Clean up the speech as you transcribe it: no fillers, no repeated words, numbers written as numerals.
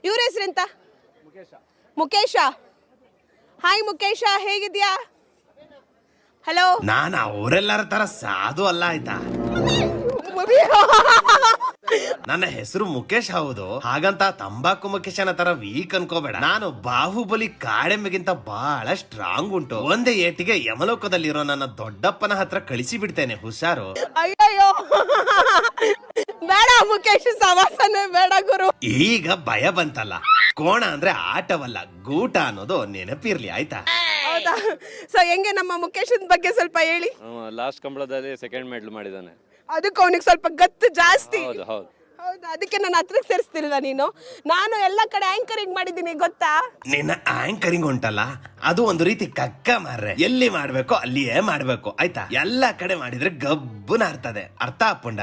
ಇವ್ರ ಹೆಸರೆಂತ? ಮುಖೇಶ. ಹಾಯ್ ಮುಖೇಶ, ಹೇಗಿದ್ಯಾ? ಹಲೋ. ನಾನು ಅವರೆಲ್ಲರ ತರ ಸಾಧು ಅಲ್ಲ ಆಯ್ತಾ. ನನ್ನ ಹೆಸರು ಮುಖೇಶ್ ಹೌದು, ಹಾಗಂತ ತಂಬಾಕು ಮುಖೇಶನ ತರ ವೀಕ್ ಅನ್ಕೋಬೇಡ. ನಾನು ಬಾಹುಬಲಿ ಕಾಡೆಮ್ಮೆಗಿಂತ ಬಹಳ ಸ್ಟ್ರಾಂಗ್ ಉಂಟು. ಒಂದೇ ಏಟಿಗೆ ಯಮಲೋಕದಲ್ಲಿರೋ ನನ್ನ ದೊಡ್ಡಪ್ಪನ ಹತ್ರ ಕಳಿಸಿ ಬಿಡ್ತೇನೆ, ಹುಷಾರು. ಅಯ್ಯಯ್ಯೋ ಬೇಡ ಮುಖೇಶ್, ಸವಾಸನೆ ಬೇಡ ಗುರು. ಈಗ ಭಯ ಬಂತಲ್ಲ. ಕೋಣ ಅಂದ್ರೆ ಆಟವಲ್ಲ, ಗೂಟ ಅನ್ನೋದು ನೆನಪಿರ್ಲಿ ಆಯ್ತಾ. ಹೌದಾ? ಸೊ ಹೆಂಗೆ ನಮ್ಮ ಮುಖೇಶನ್ ಬಗ್ಗೆ ಸ್ವಲ್ಪ ಹೇಳಿ. ಲಾಸ್ಟ್ ಕಂಬಳದಲ್ಲಿ ಸೆಕೆಂಡ್ ಮೆಡಲ್ ಮಾಡಿದ್ದಾನೆ. ಅದಕ್ಕೆ ಅವನಿಗೆ ಸ್ವಲ್ಪ ಗತ್ತು ಜಾಸ್ತಿ. ಹೌದು ಹೌದು. ಹೌದಾ? ಅದಕ್ಕೆ ನನ್ನ ಹತ್ರಕ್ಕೆ ಸೇರಿಸ್ತಿಲ್ವಾ ನೀನು? ನಾನು ಎಲ್ಲ ಕಡೆ ಆಂಕರಿಂಗ್ ಮಾಡಿದ್ದೀನಿ ಗೊತ್ತಾ? ನಿನ್ನ ಆಂಕರಿಂಗ್ ಉಂಟಲ್ಲ, ಅದು ಒಂದು ರೀತಿ ಕಕ್ಕ ಮಾರ್ರೆ. ಎಲ್ಲಿ ಮಾಡ್ಬೇಕೋ ಅಲ್ಲಿಯೇ ಮಾಡ್ಬೇಕು ಆಯ್ತಾ. ಎಲ್ಲ ಕಡೆ ಮಾಡಿದ್ರೆ ಗಬ್ಬು ನಾರ್ತದೆ. ಅರ್ಥ ಅಪ್ಪುಂಡ?